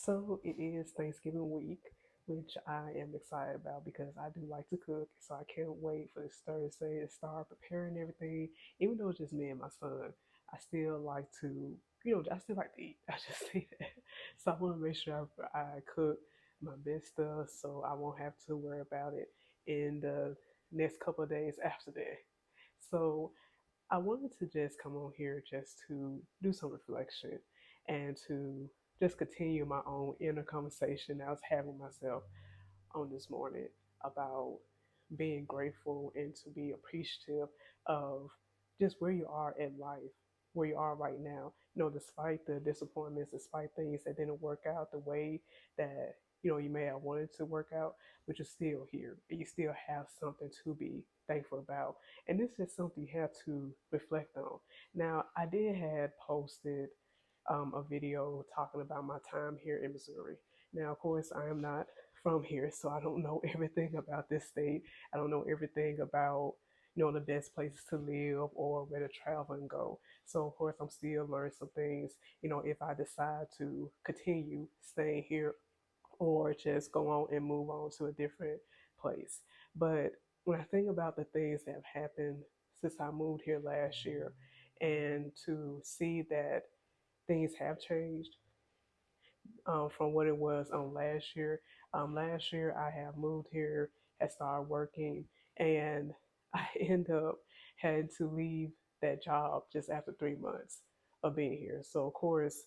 So it is Thanksgiving week, which I am excited about because I do like to cook. So I can't wait for this Thursday to start preparing everything. Even though it's just me and my son, I still like to, I still like to eat. I just say that. So I want to make sure I cook my best stuff so I won't have to worry about it in the next couple of days after that. So I wanted to just come on here just to do some reflection and to just continue my own inner conversation I was having myself on this morning about being grateful and to be appreciative of just where you are in life, where you are right now. Despite the disappointments, despite things that didn't work out the way that you may have wanted to work out, but you're still here and you still have something to be thankful about. And this is something you have to reflect on. Now, I did had posted a video talking about my time here in Missouri. Now, of course, I am not from here, so I don't know everything about this state. I don't know everything about the best places to live or where to travel and go. So, of course, I'm still learning some things. If I decide to continue staying here or just go on and move on to a different place. But when I think about the things that have happened since I moved here last year, and to see that things have changed from what it was on last year. Last year, I have moved here, had started working, and I end up having to leave that job just after 3 months of being here. So, of course,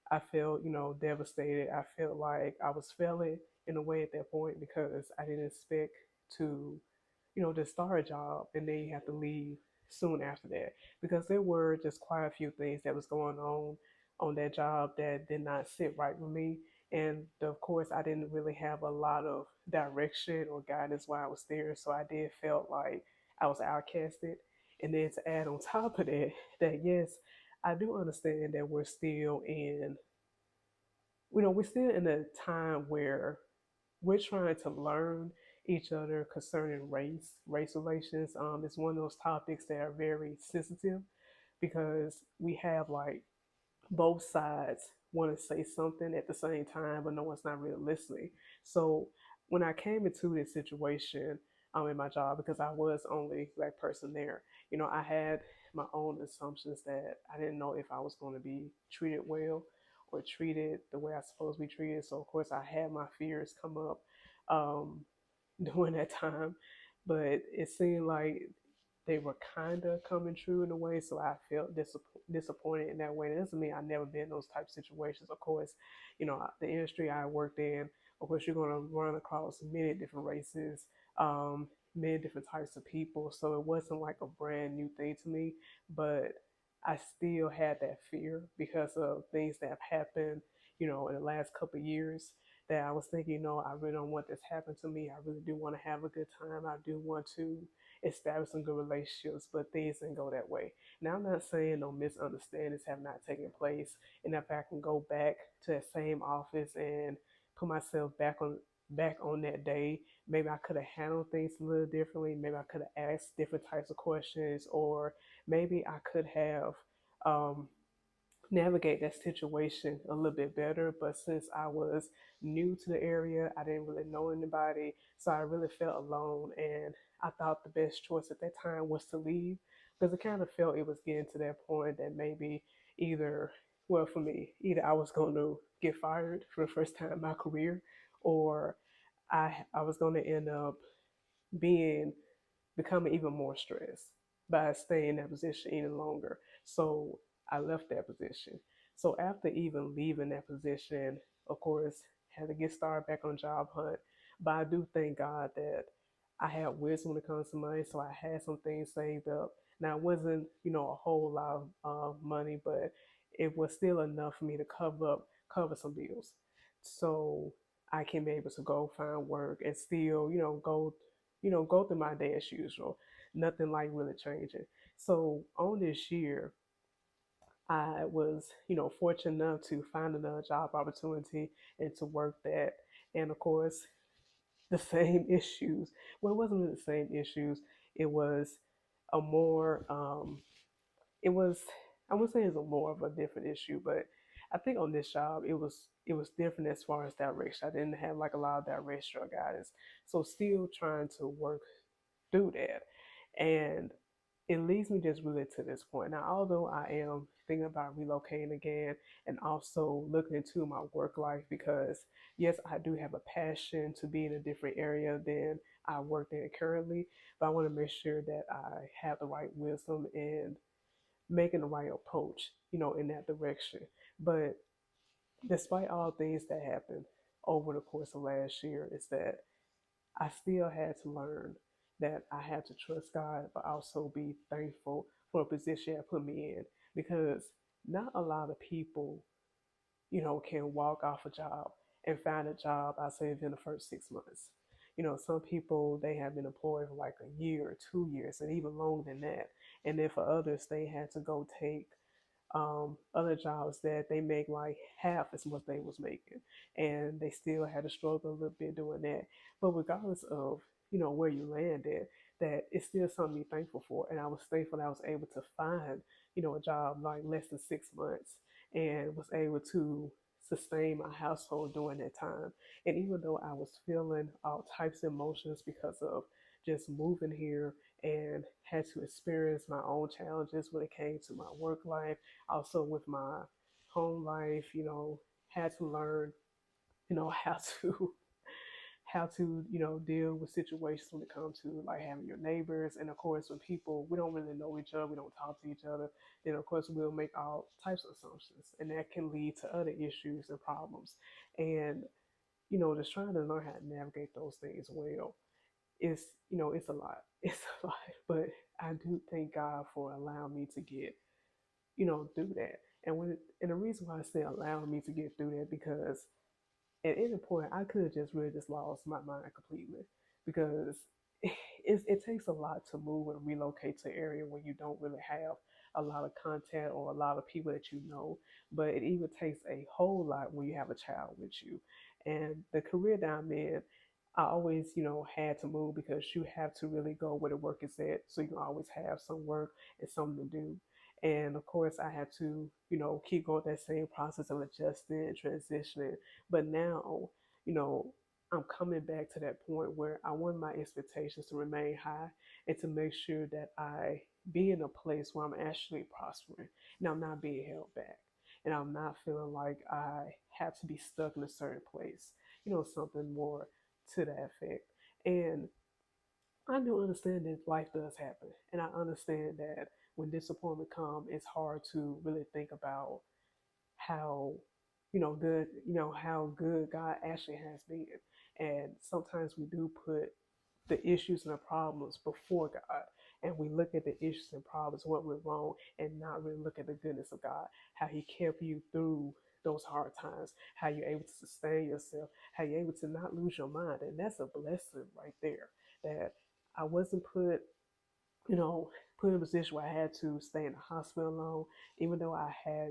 I felt, devastated. I felt like I was failing in a way at that point because I didn't expect to, just start a job and then you have to leave soon after that because there were just quite a few things that was going on that job that did not sit right with me. And of course, I didn't really have a lot of direction or guidance while I was there. So I did felt like I was outcasted. And then to add on top of that, that yes, I do understand that we're still in a time where we're trying to learn each other concerning race relations. It's one of those topics that are very sensitive because we have like both sides want to say something at the same time, but no one's not really listening. So when I came into this situation in my job, because I was only black person there, I had my own assumptions that I didn't know if I was going to be treated well or treated the way I supposed to be treated. So of course I had my fears come up um, during that time, but it seemed like they were kind of coming true in a way. So I felt disappointed in that way. It doesn't mean I've never been in those type of situations. Of course, the industry I worked in, of course, you're going to run across many different races, many different types of people. So it wasn't like a brand new thing to me, but I still had that fear because of things that have happened, in the last couple of years that I was thinking, I really don't want this to happen to me. I really do want to have a good time. I do want to establish some good relationships, but things didn't go that way. Now, I'm not saying no misunderstandings have not taken place, and if I can go back to that same office and put myself back on that day, maybe I could have handled things a little differently. Maybe I could have asked different types of questions, or maybe I could have um, navigate that situation a little bit better. But since I was new to the area, I didn't really know anybody, so I really felt alone. And I thought the best choice at that time was to leave because I kind of felt it was getting to that point that maybe either, well, for me, either I was going to get fired for the first time in my career, or I was going to end up being becoming even more stressed by staying in that position any longer. So I left that position. So after even leaving that position, of course, had to get started back on job hunt. But I do thank God that I had wisdom when it comes to money, so I had some things saved up. Now it wasn't, a whole lot of money, but it was still enough for me to cover some bills. So I can be able to go find work and still, go through my day as usual. Nothing like really changing. So on this year, I was, fortunate enough to find another job opportunity and to work that. And of course, the same issues. Well, it wasn't really the same issues. It was a more, it was, I would say it's a more of a different issue, but I think on this job it was different as far as direction. I didn't have like a lot of directional guidance, so still trying to work through that, and it leads me just really to this point. Now, although I am thinking about relocating again and also looking into my work life, because yes, I do have a passion to be in a different area than I work in currently, but I want to make sure that I have the right wisdom and making the right approach, in that direction. But despite all things that happened over the course of last year, is that I still had to learn that I had to trust God, but also be thankful for the position He put me in, because not a lot of people, can walk off a job and find a job, I say, within the first 6 months. Some people, they have been employed for like a year or 2 years and even longer than that. And then for others, they had to go take other jobs that they make like half as much they was making, and they still had to struggle a little bit doing that. But regardless of where you landed, that it's still something to be thankful for. And I was thankful that I was able to find a job like less than 6 months, and was able to sustain my household during that time. And even though I was feeling all types of emotions because of just moving here and had to experience my own challenges when it came to my work life, also with my home life, had to learn, how to deal with situations when it comes to like having your neighbors. And of course, when people, we don't really know each other, we don't talk to each other, then of course we'll make all types of assumptions, and that can lead to other issues and problems. And just trying to learn how to navigate those things well, it's it's a lot. It's a lot. But I do thank God for allowing me to get through that. And the reason why I say allowing me to get through that, because at any point I could have just really just lost my mind completely, because it takes a lot to move and relocate to an area where you don't really have a lot of contact or a lot of people that you know. But it even takes a whole lot when you have a child with you. And the career that I'm in, I always had to move, because you have to really go where the work is at, so you can always have some work and something to do. And of course, I had to, keep going that same process of adjusting and transitioning. But now, you know, I'm coming back to that point where I want my expectations to remain high, and to make sure that I be in a place where I'm actually prospering and I'm not being held back. And I'm not feeling like I have to be stuck in a certain place, something more to that effect. And I do understand that life does happen, and I understand that when disappointment comes, it's hard to really think about how good how good God actually has been. And sometimes we do put the issues and the problems before God, and we look at the issues and problems, what went wrong, and not really look at the goodness of God, how He kept you through those hard times, how you're able to sustain yourself, how you're able to not lose your mind. And that's a blessing right there, that I wasn't you know, put in a position where I had to stay in the hospital alone, even though I had,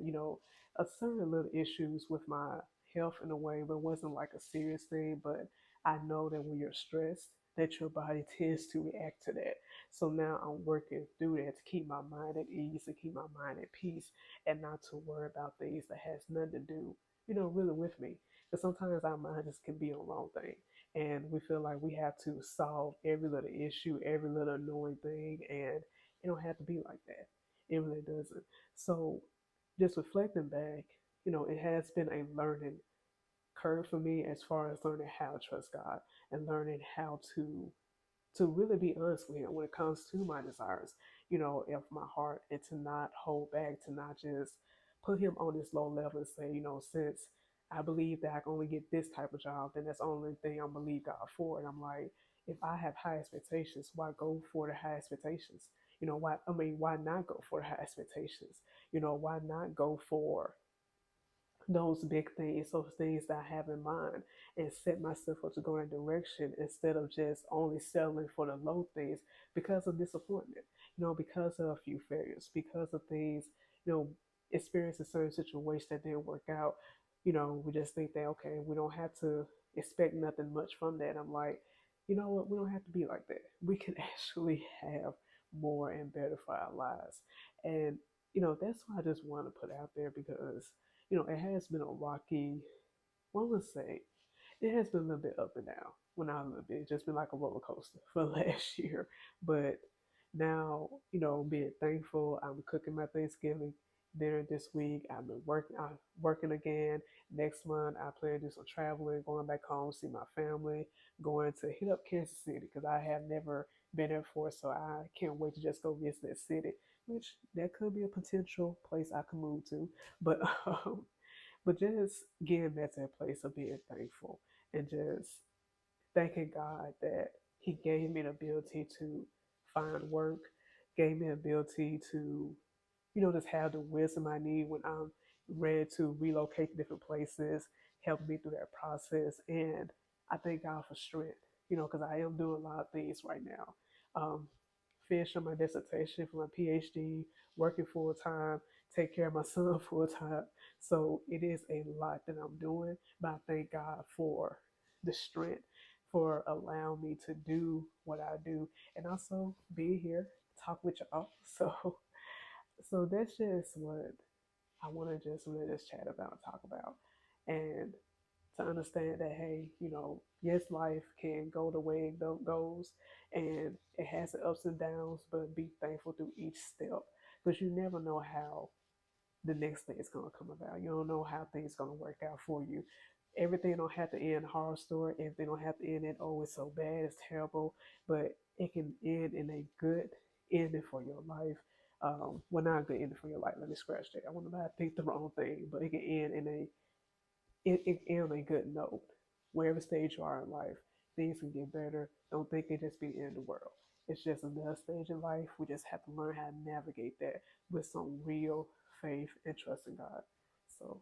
a certain little issues with my health in a way, but it wasn't like a serious thing. But I know that when you're stressed, that your body tends to react to that. So now I'm working through that to keep my mind at ease, to keep my mind at peace, and not to worry about things that has nothing to do, really with me. Because sometimes our mind just can be on the wrong thing, and we feel like we have to solve every little issue, every little annoying thing, and it don't have to be like that. It really doesn't. So, just reflecting back, it has been a learning curve for me, as far as learning how to trust God and learning how to really be honest with Him when it comes to my desires, of my heart, and to not hold back, to not just put Him on this low level and say, since I believe that I can only get this type of job, then that's the only thing I'm gonna believe God for. And I'm like, if I have high expectations, why go for the high expectations? Why not go for the high expectations? Why not go for those big things, those things that I have in mind, and set myself up to go in a direction, instead of just only settling for the low things because of disappointment, because of a few failures, because of things, you know, experiencing certain situations that didn't work out. We just think that, okay, we don't have to expect nothing much from that. I'm like, you know what, we don't have to be like that. We can actually have more and better for our lives. And that's what I just want to put out there, because it has been a rocky, what would I say, it has been a little bit up and down. Well, not a little bit. It's just been like a roller coaster for last year. But now, being thankful, I'm cooking my Thanksgiving dinner this week. I've been working again. Next month, I plan to do some traveling, going back home, see my family, going to hit up Kansas City because I have never been there before. So I can't wait to just go visit that city, which that could be a potential place I could move to. But but just getting back to that place of being thankful and just thanking God that He gave me the ability to find work, gave me the ability to, just have the wisdom I need when I'm ready to relocate to different places, help me through that process. And I thank God for strength, because I am doing a lot of things right now. Finishing my dissertation for my PhD, working full time, take care of my son full time. So it is a lot that I'm doing, but I thank God for the strength, for allowing me to do what I do, and also be here, talk with y'all. So that's just what I want to just really just chat about and talk about, and to understand that, hey, yes, life can go the way it goes, and it has the ups and downs, but be thankful through each step, because you never know how the next thing is going to come about. You don't know how things going to work out for you. Everything don't have to end horror story. Everything don't have to end in, oh, it's so bad, it's terrible, but it can end in a good ending for your life. Well, not a good ending for your life. Let me scratch that. I want to not think the wrong thing, but it can end in it end on a good note. Wherever stage you are in life, things can get better. Don't think it just be the end of the world. It's just another stage in life. We just have to learn how to navigate that with some real faith and trust in God. So